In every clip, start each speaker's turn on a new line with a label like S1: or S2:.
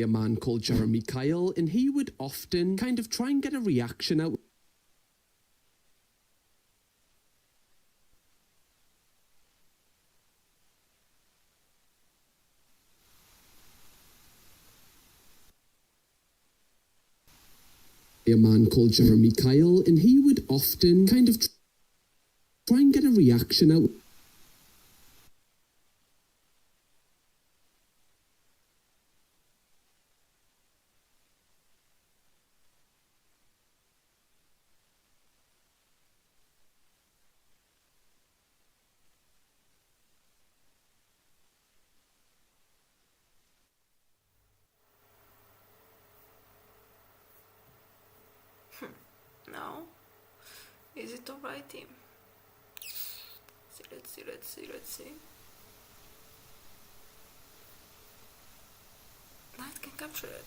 S1: a man called Jeremy Kyle, and he would often kind of try and get a reaction out. A man called Jeremy Kyle, and he would often kind of try and get a reaction out.
S2: Now, is it alright, team? Let's see. Night can capture it.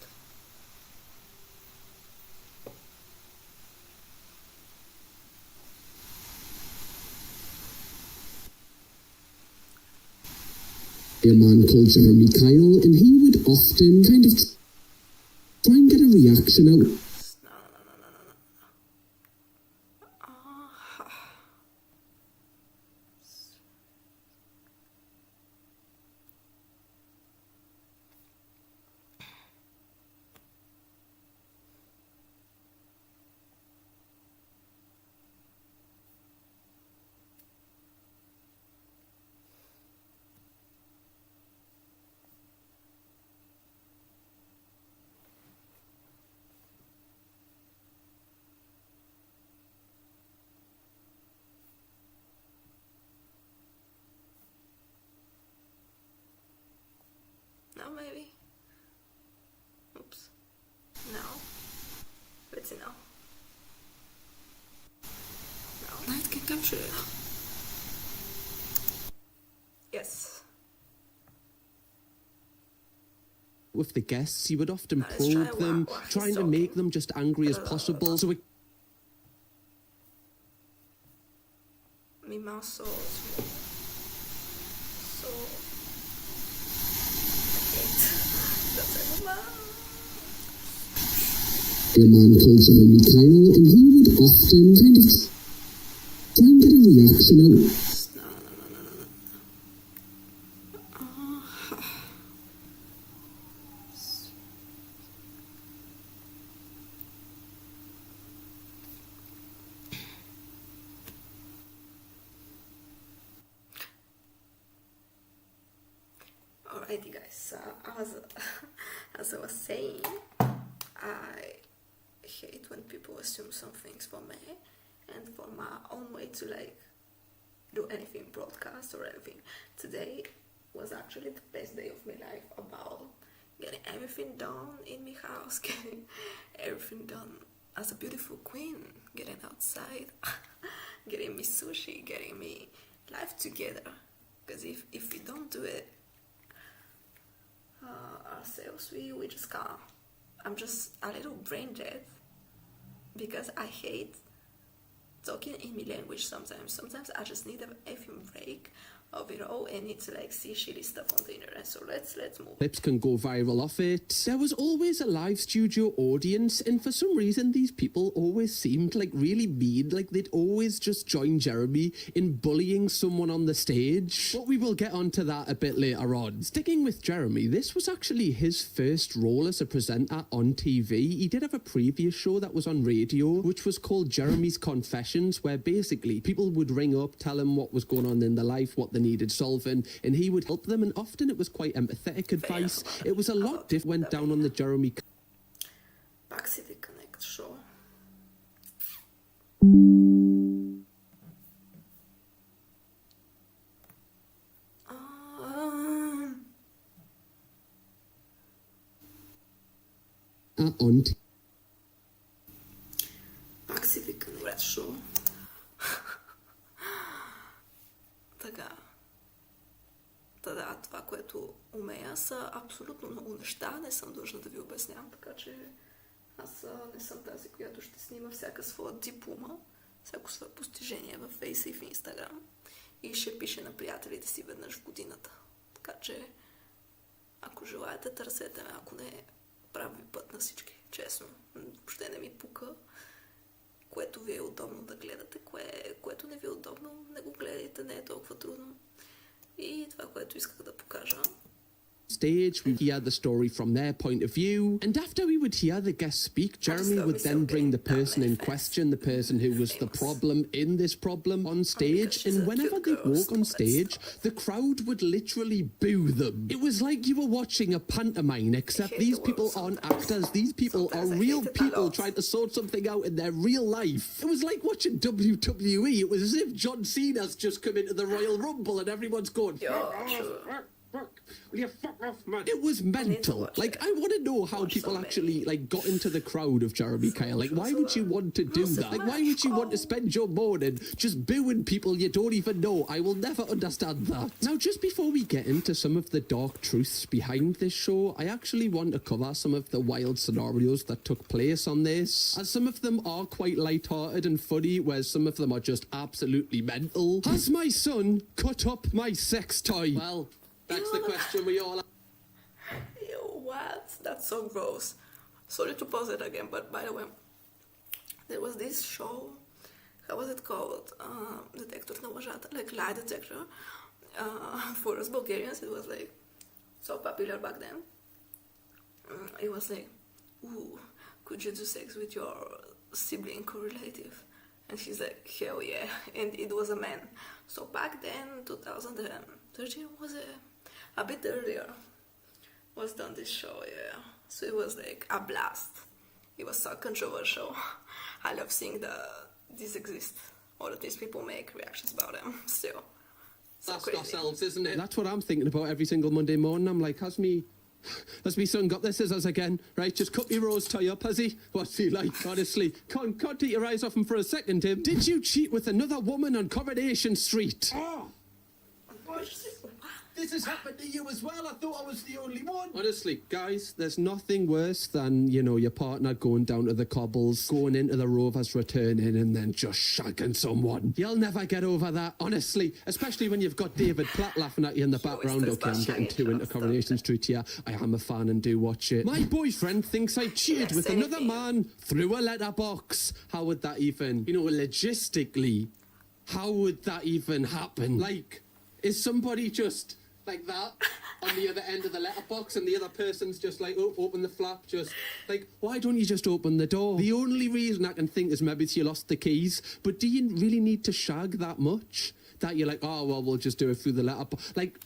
S1: A man called Jeremy Kyle, and he would often kind of try and get a reaction out.
S2: Now maybe. Oops. Now. Let's see now. Now Night can capture it. Yes.
S1: With the guests, he would often probe them, trying to make them just angry as possible. So
S2: my mouth so
S1: a man called Jeremy Kyle, and he would often kind of try and get a reaction out.
S2: Alrighty guys, as I was saying, I hate when people assume some things for me and for my own way to like do anything broadcast or anything. Today was actually the best day of my life about getting everything done in my house, getting everything done as a beautiful queen, getting outside, getting me sushi, getting me life together. Because if we don't do it ourselves, we just can't. I'm just a little brain dead because I hate talking in my language sometimes. Sometimes I just need a effing break of it all and need to like see shitty stuff on the internet. So let's move.
S1: Clips can go viral off it. There was always a live studio audience, and for some reason these people always seemed like really mean, like they'd always just join Jeremy in bullying someone on the stage. But we will get onto that a bit later on. Sticking with Jeremy, this was actually his first role as a presenter on TV. He did have a previous show that was on radio, which was called Jeremy's Confessions, where basically people would ring up, tell him what was going on in their life, what they needed solving, and he would help them, and often it was quite empathetic advice. It was a lot different. Went down on the Jeremy
S2: Back City Connect show.
S1: on
S2: Back City Connect show. Така, това, което умея, са абсолютно много неща. Не съм длъжна да ви обяснявам, така че аз не съм тази, която ще снима всяка своя диплома, всяко свое постижение във Фейса и в Инстаграм и ще пише на приятелите си веднъж в годината. Така че, ако желаете, търсете ме. Ако не, прави път на всички, честно. Въобще не ми пука. Което ви е удобно да гледате, което не ви е удобно, не го гледайте, не е толкова трудно. И това, което исках да покажа.
S1: Stage, we'd hear the story from their point of view, and after we would hear the guest speak, Jeremy would then bring the person in question, the person who was the problem in this problem, on stage, and whenever they walk on stage, the crowd would literally boo them. It was like you were watching a pantomime, except these people aren't actors, these people are real people trying to sort something out in their real life. It was like watching WWE, it was as if John Cena's just come into the Royal Rumble and everyone's going, will you fuck off, man? It was mental. Like, I want to know how people actually, like, got into the crowd of Jeremy Kyle. Like, why would you want to do that? Like, why would you want to spend your morning just booing people you don't even know? I will never understand that. Now, just before we get into some of the dark truths behind this show, I actually want to cover some of the wild scenarios that took place on this, as some of them are quite light-hearted and funny, whereas some of them are just absolutely mental. Has my son cut up my sex toy? Well, that's the question we all have.
S2: Ew, what? That's so gross. Sorry to pause it again, but by the way, there was this show, how was it called? Detector на лъжата, like lie detector. For us Bulgarians, it was like so popular back then. It was like, ooh, could you do sex with your sibling or relative? And she's like, hell yeah. And it was a man. So back then, 2013 was it? A bit earlier was done this show, yeah. So it was like a blast. It was so controversial. I love seeing these exist. All of these people make reactions about them still. So
S1: That's
S2: crazy.
S1: ourselves, isn't it? That's what I'm thinking about every single Monday morning. I'm like, has me son got the scissors again? Right, just cut me rose tie up, has he? What's he like, honestly? Can't take your eyes off him for a second, Tim. Did you cheat with another woman on Coronation Street? Oh! This has happened to you as well. I thought I was the only one. Honestly, guys, there's nothing worse than, you know, your partner going down to the cobbles, going into the Rovers, returning, and then just shagging someone. You'll never get over that, honestly. Especially when you've got David Platt laughing at you in the background. Okay, I'm getting too into Coronation Street here. I am a fan and do watch it. My boyfriend thinks I cheated with another man through a letterbox. How would that even, you know, logistically, how would that even happen? Like, is somebody just like that on the other end of the letterbox and the other person's just like, oh, open the flap, just like, why don't you just open the door? The only reason I can think is maybe she lost the keys, but do you really need to shag that much that you're like, oh, well, we'll just do it through the letterbox? Like,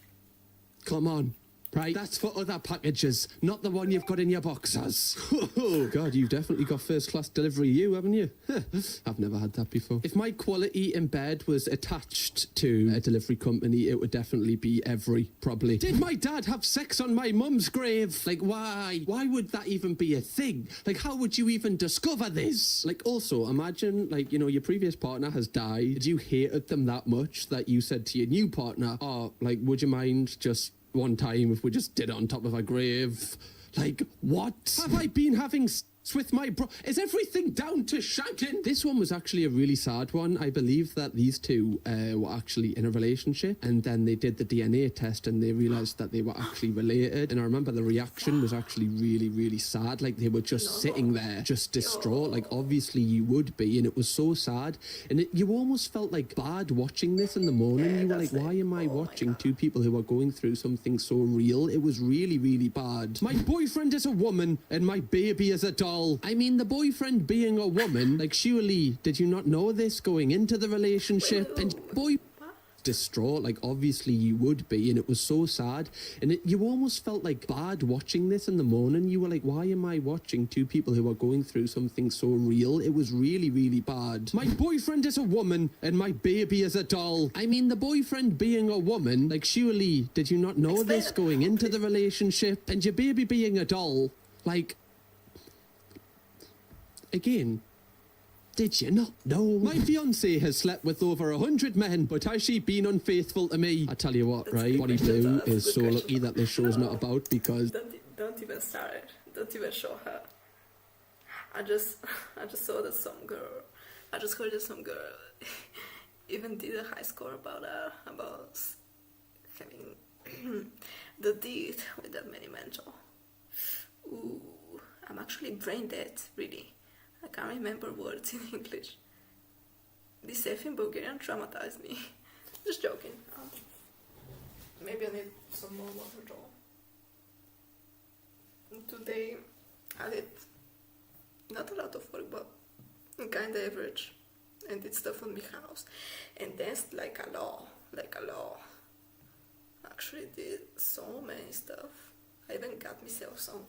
S1: come on. Right, that's for other packages, not the one you've got in your boxers. Oh, God, you've definitely got first-class delivery, haven't you? I've never had that before. If my quality in bed was attached to a delivery company, it would definitely be Every, probably. Did my dad have sex on my mum's grave? Like, why? Why would that even be a thing? Like, how would you even discover this? Like, also, imagine, like, you know, your previous partner has died. You hated them that much that you said to your new partner, oh, like, would you mind just one time if we just did it on top of a grave? Like, what? Have I been having with my bro? Is everything down to shagging? This one was actually a really sad one. I believe that these two were actually in a relationship, and then they did the DNA test and they realized that they were actually related. And I remember the reaction was actually really, really sad. Like, they were just sitting there, just distraught. Like, obviously you would be, and it was so sad. And you almost felt like bad watching this in the morning. You were like, why am I watching two people who are going through something so real? It was really, really bad. My boyfriend is a woman and my baby is a doll. I mean, the boyfriend being a woman, like, surely, did you not know this going into the relationship? And boy, distraught, like, obviously you would be, and it was so sad. And you almost felt like bad watching this in the morning. You were like, why am I watching two people who are going through something so real? It was really, really bad. My boyfriend is a woman and my baby is a doll. I mean, the boyfriend being a woman, like, surely, did you not know this going into the relationship? And your baby being a doll, like, again, did you not know? My fiancée has slept with over 100 men, but has she been unfaithful to me? I tell you what, right? Bonnie Blue is so lucky that this show is not about, because
S2: don't even start it. Don't even show her. I just saw that some girl. I just heard that some girl even did a high score about having the deed with that many men. Ooh. I'm actually brain dead, really. I can't remember words in English. This F in Bulgarian traumatized me. Just joking. Maybe I need some more water though. Today I did not a lot of work, but kinda average, and did stuff on my house and danced like a law. Actually did so many stuff. I even got myself some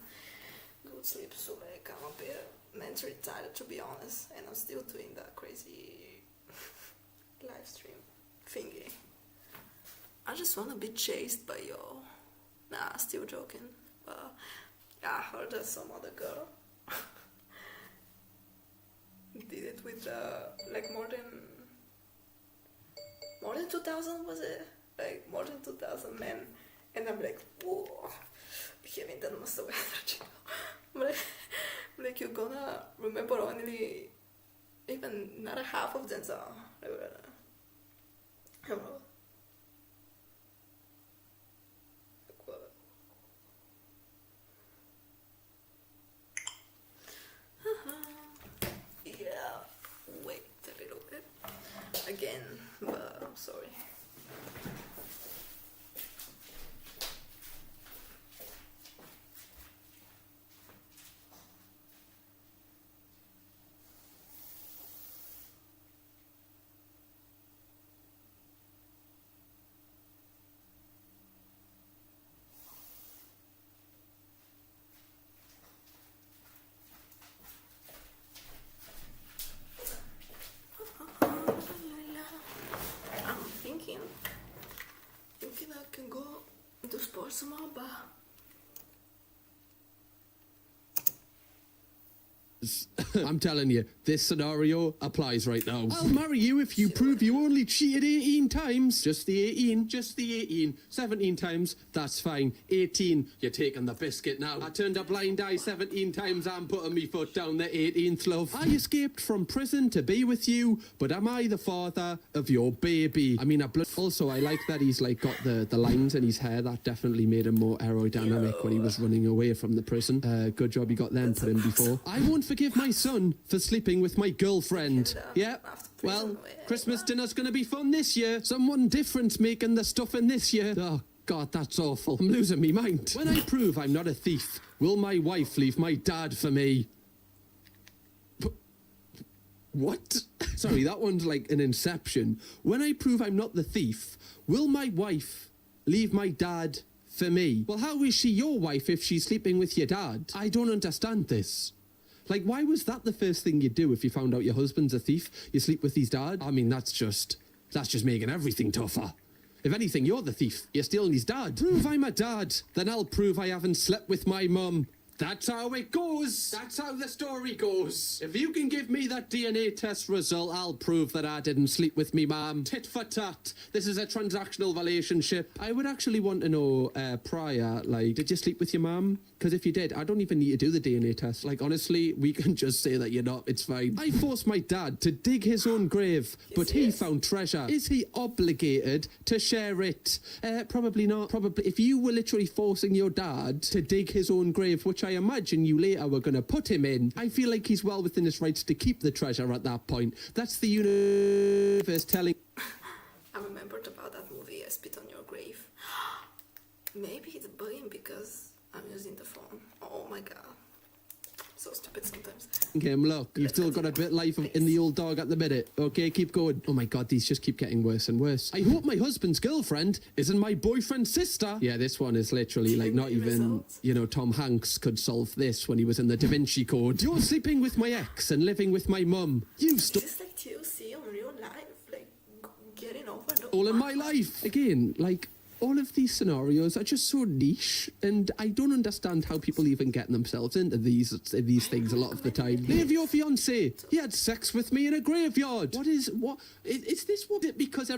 S2: good sleep, so like I'm a bit mentally tired, to be honest, and I'm still doing that crazy live stream thingy. I just wanna be chased by y'all. Nah, still joking. But I heard that some other girl did it with like more than 2,000, was it? Like more than 2,000 men, and I'm like, whoa, having that much of energy. I'm like, you're gonna remember only even not a half of them, so I don't know. Yeah, wait a little bit again, but I'm sorry. Thinking I can go to sports tomorrow, but
S1: I'm telling you, this scenario applies right now. I'll marry you if you prove you only cheated 18 times. Just the 18. 17 times, that's fine. 18, you're taking the biscuit now. I turned a blind eye 17 times, I'm putting me foot down the 18th, love. I escaped from prison to be with you, but am I the father of your baby? I mean, also, I like that he's like got the lines in his hair. That definitely made him more aerodynamic when he was running away from the prison. Good job you got them put in before. I won't forgive my son for sleeping with my girlfriend. Yeah, well, Christmas dinner's gonna be fun this year. Someone different's making the stuffing this year. Oh, God, that's awful. I'm losing me mind. When I prove I'm not a thief, will my wife leave my dad for me? What? Sorry, that one's like an inception. When I prove I'm not the thief, will my wife leave my dad for me? Well, how is she your wife if she's sleeping with your dad? I don't understand this. Like, why was that the first thing you'd do if you found out your husband's a thief? You sleep with his dad? I mean, that's just making everything tougher. If anything, you're the thief. You're stealing his dad. Prove I'm a dad, then I'll prove I haven't slept with my mum. That's how it goes. That's how the story goes. If you can give me that DNA test result, I'll prove that I didn't sleep with me mum. Tit for tat. This is a transactional relationship. I would actually want to know prior, like, did you sleep with your mum? Because if you did, I don't even need to do the DNA test. Like, honestly, we can just say that you're not. It's fine. I forced my dad to dig his own grave, but he found treasure. Is he obligated to share it? Probably not. Probably. If you were literally forcing your dad to dig his own grave, which I imagine you later were going to put him in, I feel like he's well within his rights to keep the treasure at that point. That's the universe telling...
S2: I remembered about that movie, I Spit on Your Grave. Maybe it's bugging because I'm using the phone. Oh my god. So stupid sometimes.
S1: Okay, look, you've still got a bit life in the old dog at the minute. Okay, keep going. Oh my god, these just keep getting worse and worse. I hope my husband's girlfriend isn't my boyfriend's sister. Yeah, this one is literally like not even, you know, Tom Hanks could solve this when he was in the Da Vinci Code. You're sleeping with my ex and living with my mum. You've
S2: This is like TLC on real life, like getting over the
S1: all in my life. Again, like, all of these scenarios are just so niche, and I don't understand how people even get themselves into these things a lot of the time. Leave your fiancé. He had sex with me in a graveyard. Is this what? Because